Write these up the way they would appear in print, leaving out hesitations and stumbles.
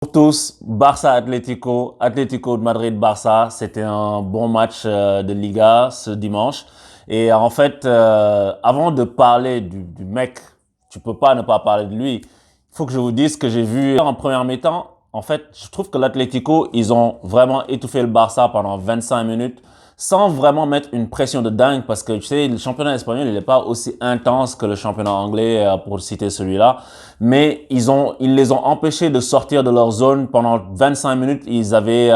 Pour tous, Barça Atlético, Atlético de Madrid Barça, c'était un bon match de Liga ce dimanche. Et en fait, avant de parler du mec, tu peux pas ne pas parler de lui. Il faut que je vous dise que j'ai vu en première mi-temps. En fait, je trouve que l'Atlético, ils ont vraiment étouffé le Barça pendant 25 minutes sans vraiment mettre une pression de dingue parce que tu sais, le championnat espagnol, il n'est pas aussi intense que le championnat anglais pour citer celui-là. Mais ils les ont empêchés de sortir de leur zone pendant 25 minutes. Ils avaient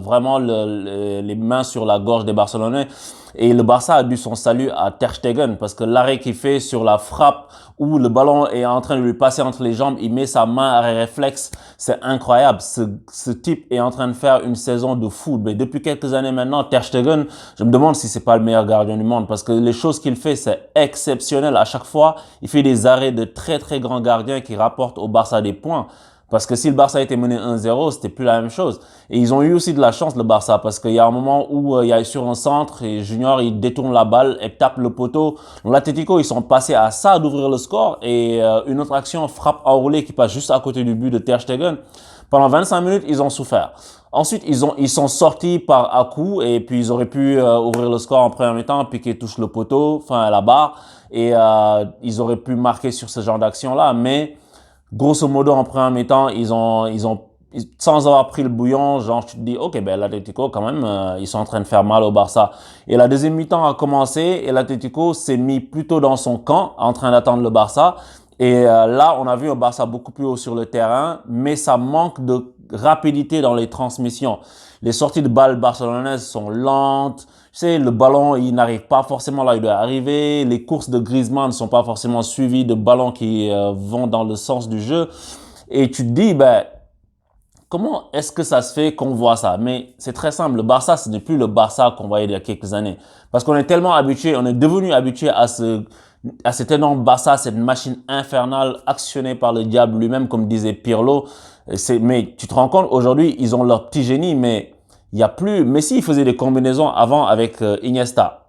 vraiment les mains sur la gorge des Barcelonais. Et le Barça a dû son salut à Ter Stegen parce que l'arrêt qu'il fait sur la frappe où le ballon est en train de lui passer entre les jambes, il met sa main arrêt réflexe. C'est incroyable. Ce type est en train de faire une saison de fou. Mais depuis quelques années maintenant, Ter Stegen, je me demande si c'est pas le meilleur gardien du monde parce que les choses qu'il fait, c'est exceptionnel. À chaque fois, il fait des arrêts de très très grands gardiens qui rapportent au Barça des points. Parce que si le Barça était mené 1-0, c'était plus la même chose. Et ils ont eu aussi de la chance, le Barça, parce qu'il y a un moment où il y a sur un centre et Junior, il détourne la balle et tape le poteau. Donc l'Atlético, ils sont passés à ça d'ouvrir le score et une autre action, frappe enroulée qui passe juste à côté du but de Ter Stegen. Pendant 25 minutes, ils ont souffert. Ensuite, ils sont sortis par à-coup et puis ils auraient pu ouvrir le score en première mi-temps, Piqué touche le poteau, enfin la barre et ils auraient pu marquer sur ce genre d'action-là, mais grosso modo, en première mi-temps, sans avoir pris le bouillon, genre, tu te dis, ok, ben, l'Atlético, quand même, ils sont en train de faire mal au Barça. Et la deuxième mi-temps a commencé et l'Atlético s'est mis plutôt dans son camp, en train d'attendre le Barça. Et là, on a vu un Barça beaucoup plus haut sur le terrain, mais ça manque de rapidité dans les transmissions. Les sorties de balles barcelonaises sont lentes. Tu sais, le ballon, il n'arrive pas forcément là où il doit arriver. Les courses de Griezmann ne sont pas forcément suivies de ballons qui vont dans le sens du jeu. Et tu te dis, ben, comment est-ce que ça se fait qu'on voit ça? Mais c'est très simple. Le Barça, ce n'est plus le Barça qu'on voyait il y a quelques années. Parce qu'on est tellement habitué, on est devenu habitué à cet énorme Barça, cette machine infernale actionnée par le diable lui-même, comme disait Pirlo. Mais tu te rends compte, aujourd'hui, ils ont leur petit génie, mais il y a plus. Messi, il faisait des combinaisons avant avec Iniesta.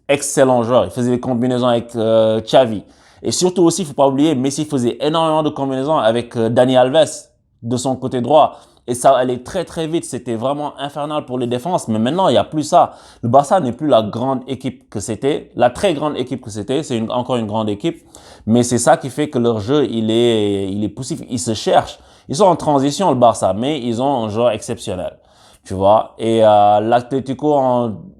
Excellent joueur. Il faisait des combinaisons avec Xavi. Et surtout aussi, il faut pas oublier, Messi faisait énormément de combinaisons avec Dani Alves de son côté droit. Et ça allait très très vite. C'était vraiment infernal pour les défenses. Mais maintenant, il n'y a plus ça. Le Barça n'est plus la grande équipe que c'était. La très grande équipe que c'était. C'est encore une grande équipe. Mais c'est ça qui fait que leur jeu, il est poussif. Ils se cherchent. Ils sont en transition, le Barça. Mais ils ont un joueur exceptionnel. Tu vois. Et l'Atlético,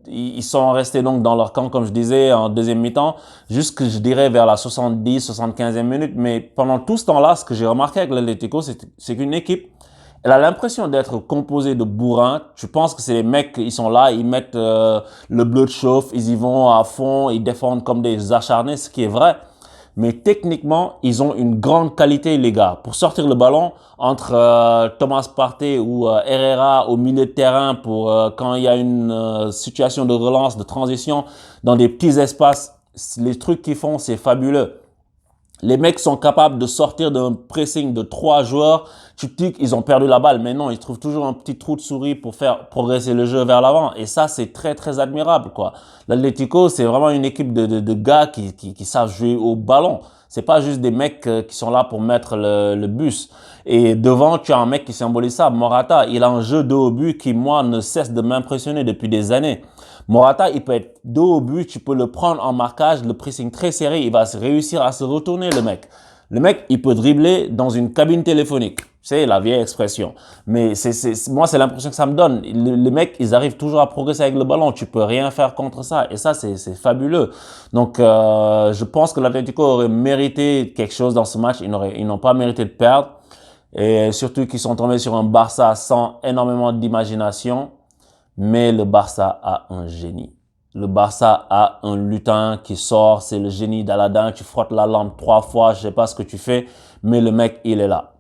ils sont restés donc dans leur camp, comme je disais, en deuxième mi-temps, jusque, je dirais, vers la 70, 75e minute. Mais pendant tout ce temps-là, ce que j'ai remarqué avec l'Atlético, c'est qu'une équipe, elle a l'impression d'être composée de bourrins. Tu penses que c'est les mecs, ils sont là, ils mettent le bleu de chauffe, ils y vont à fond, ils défendent comme des acharnés, ce qui est vrai. Mais techniquement, ils ont une grande qualité, les gars. Pour sortir le ballon entre Thomas Partey ou Herrera au milieu de terrain pour quand il y a une situation de relance, de transition dans des petits espaces, les trucs qu'ils font, c'est fabuleux. Les mecs sont capables de sortir d'un pressing de 3 joueurs. Tu te dis qu'ils ont perdu la balle, mais non, ils trouvent toujours un petit trou de souris pour faire progresser le jeu vers l'avant. Et ça, c'est très, très admirable, quoi. L'Atlético, c'est vraiment une équipe de gars qui savent jouer au ballon. C'est pas juste des mecs qui sont là pour mettre le bus. Et devant, tu as un mec qui symbolise ça, Morata. Il a un jeu dos au but qui, moi, ne cesse de m'impressionner depuis des années. Morata, il peut être dos au but, tu peux le prendre en marquage, le pressing très serré, il va réussir à se retourner, le mec. Le mec, il peut dribbler dans une cabine téléphonique. C'est la vieille expression. Mais moi, c'est l'impression que ça me donne. Les mecs, ils arrivent toujours à progresser avec le ballon. Tu peux rien faire contre ça. Et ça, c'est fabuleux. Donc, je pense que l'Atlético aurait mérité quelque chose dans ce match. Ils n'ont pas mérité de perdre. Et surtout qu'ils sont tombés sur un Barça sans énormément d'imagination. Mais le Barça a un génie. Le Barça a un lutin qui sort, c'est le génie d'Aladin. Tu frottes la lampe 3 fois, je sais pas ce que tu fais, mais le mec, il est là.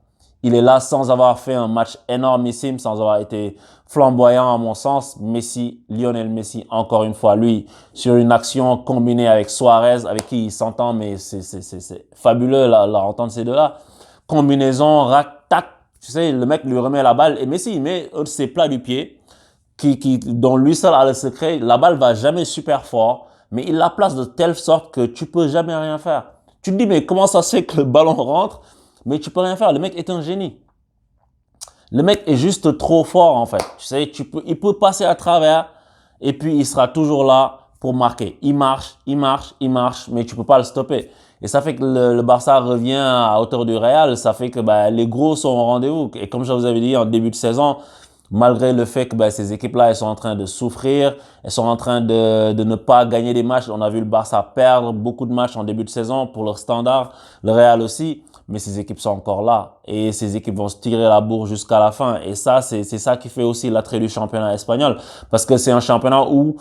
Il est là sans avoir fait un match énormissime, sans avoir été flamboyant à mon sens. Messi, Lionel Messi, encore une fois, lui, sur une action combinée avec Suarez, avec qui il s'entend, mais c'est fabuleux là, entendre ces deux-là. Combinaison, rac, tac, tu sais, le mec lui remet la balle et Messi, il met un de ses plats du pied dont lui seul a le secret. La balle va jamais super fort, mais il la place de telle sorte que tu peux jamais rien faire. Tu te dis, mais comment ça se fait que le ballon rentre, mais tu peux rien faire. Le mec est un génie. Le mec est juste trop fort, en fait. Tu sais, il peut passer à travers et puis il sera toujours là pour marquer. Il marche, mais tu peux pas le stopper. Et ça fait que le Barça revient à hauteur du Real. Ça fait que les gros sont au rendez-vous. Et comme je vous avais dit en début de saison, malgré le fait que ces équipes-là, elles sont en train de souffrir, elles sont en train de ne pas gagner des matchs. On a vu le Barça perdre beaucoup de matchs en début de saison pour leur standard, le Real aussi. Mais ces équipes sont encore là et ces équipes vont se tirer la bourre jusqu'à la fin. Et ça, c'est ça qui fait aussi l'attrait du championnat espagnol, parce que c'est un championnat où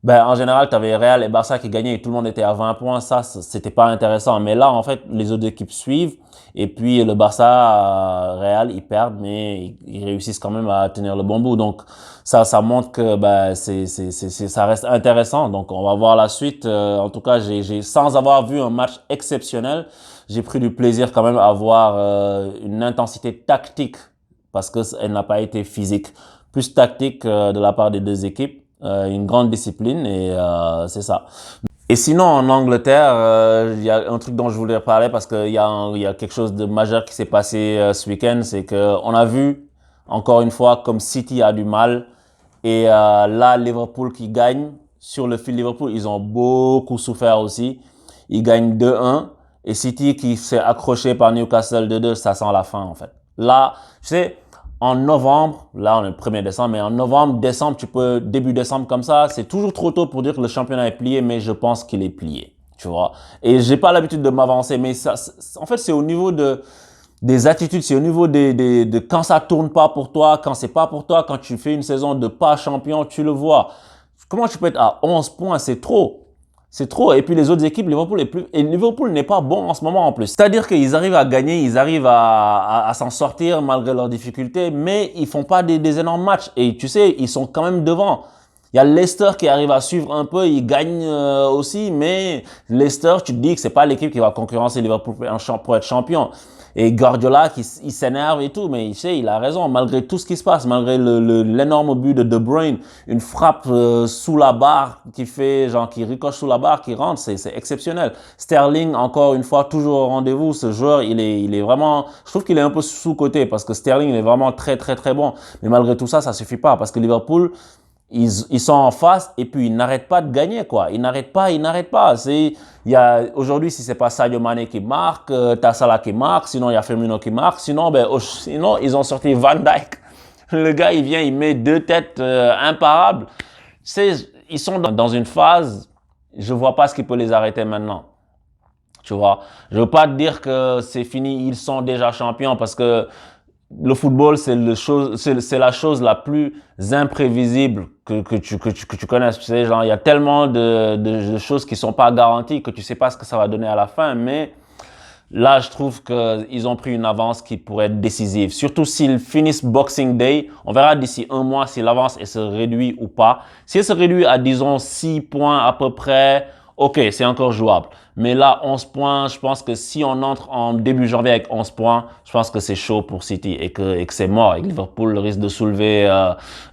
en général, tu avais Real et Barça qui gagnaient et tout le monde était à 20 points. Ça, c'était pas intéressant. Mais là, en fait, les autres équipes suivent. Et puis, le Barça, Real, ils perdent, mais ils réussissent quand même à tenir le bon bout. Donc, ça montre que ça reste intéressant. Donc, on va voir la suite. En tout cas, sans avoir vu un match exceptionnel, j'ai pris du plaisir quand même à voir une intensité tactique, parce que elle n'a pas été physique, plus tactique de la part des deux équipes. Une grande discipline et c'est ça. Et sinon, en Angleterre, il y a un truc dont je voulais parler parce qu'il y a quelque chose de majeur qui s'est passé ce week-end. C'est que on a vu, encore une fois, comme City a du mal. Et là, Liverpool qui gagne. Sur le fil Liverpool, ils ont beaucoup souffert aussi. Ils gagnent 2-1. Et City qui s'est accroché par Newcastle 2-2, ça sent la fin en fait. Là, tu sais, en novembre, là on est le 1er décembre, mais en novembre, décembre, début décembre comme ça, c'est toujours trop tôt pour dire que le championnat est plié, mais je pense qu'il est plié, tu vois. Et j'ai pas l'habitude de m'avancer, mais ça, en fait, c'est au niveau des attitudes, c'est au niveau de quand ça tourne pas pour toi, quand c'est pas pour toi, quand tu fais une saison de pas champion, tu le vois. Comment tu peux être à 11 points, c'est trop. C'est trop. Et puis les autres équipes, Liverpool n'est pas bon en ce moment en plus. C'est-à-dire qu'ils arrivent à gagner, ils arrivent à s'en sortir malgré leurs difficultés, mais ils font pas des énormes matchs. Et tu sais, ils sont quand même devant. Il y a Leicester qui arrive à suivre un peu, ils gagnent aussi, mais Leicester, tu te dis que c'est pas l'équipe qui va concurrencer Liverpool pour être champion. Et Guardiola, il s'énerve et tout, mais tu sais, il a raison, malgré tout ce qui se passe, malgré l'énorme but de De Bruyne, une frappe sous la barre qui ricoche sous la barre, qui rentre, c'est exceptionnel. Sterling, encore une fois, toujours au rendez-vous. Ce joueur, il est vraiment, je trouve qu'il est un peu sous-coté parce que Sterling, il est vraiment très, très, très bon. Mais malgré tout ça, ça suffit pas parce que Liverpool, ils sont en face et puis ils n'arrêtent pas de gagner, quoi. Ils n'arrêtent pas. Aujourd'hui, si c'est pas Sadio Mané qui marque, t'as Salah qui marque, sinon il y a Firmino qui marque, sinon ils ont sorti Van Dijk. Le gars, il vient, il met 2 têtes imparables. Ils sont dans une phase, je vois pas ce qui peut les arrêter maintenant. Tu vois, je veux pas te dire que c'est fini, ils sont déjà champions parce que le football, c'est la chose la plus imprévisible que tu connaisses. Tu sais, genre, il y a tellement de choses qui sont pas garanties que tu sais pas ce que ça va donner à la fin. Mais là, je trouve qu'ils ont pris une avance qui pourrait être décisive. Surtout s'ils finissent Boxing Day. On verra d'ici un mois si l'avance se réduit ou pas. Si elle se réduit à, disons, 6 points à peu près, ok, c'est encore jouable. Mais là, 11 points, je pense que si on entre en début janvier avec 11 points, je pense que c'est chaud pour City et que c'est mort. Et que Liverpool risque de soulever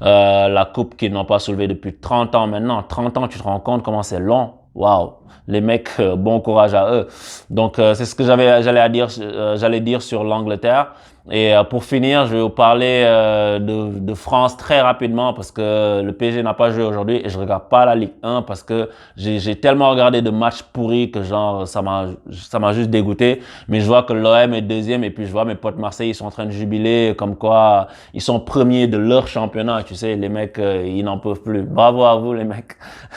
la coupe qu'ils n'ont pas soulevée depuis 30 ans maintenant. 30 ans, tu te rends compte comment c'est long? Waouh! Les mecs, bon courage à eux. Donc, c'est ce que j'allais dire sur l'Angleterre. Et pour finir, je vais vous parler de France très rapidement parce que le PSG n'a pas joué aujourd'hui et je regarde pas la Ligue 1 parce que j'ai tellement regardé de matchs pourris que genre ça m'a juste dégoûté. Mais je vois que l'OM est deuxième et puis je vois mes potes Marseille, ils sont en train de jubiler comme quoi ils sont premiers de leur championnat. Tu sais, les mecs, ils n'en peuvent plus. Bravo à vous les mecs.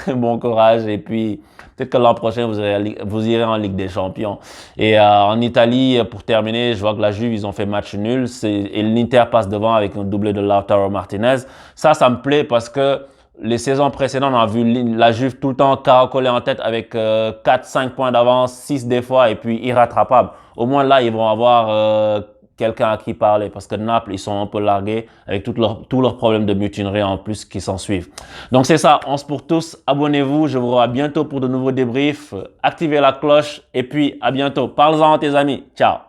Bon courage et puis peut-être que l'an prochain vous irez en Ligue des Champions. Et en Italie, pour terminer, je vois que la Juve, ils ont fait match nul. Et l'Inter passe devant avec un doublé de Lautaro Martinez. Ça me plaît parce que les saisons précédentes, on a vu la Juve tout le temps caracoler en tête avec 4-5 points d'avance, 6 des fois, et puis irrattrapable. Au moins là, ils vont avoir quelqu'un à qui parler parce que Naples, ils sont un peu largués avec tous leurs problèmes de mutinerie en plus qui s'en suivent. Donc c'est ça, 11 pour tous. Abonnez-vous, je vous revois bientôt pour de nouveaux débriefs. Activez la cloche et puis à bientôt. Parle-en à tes amis. Ciao.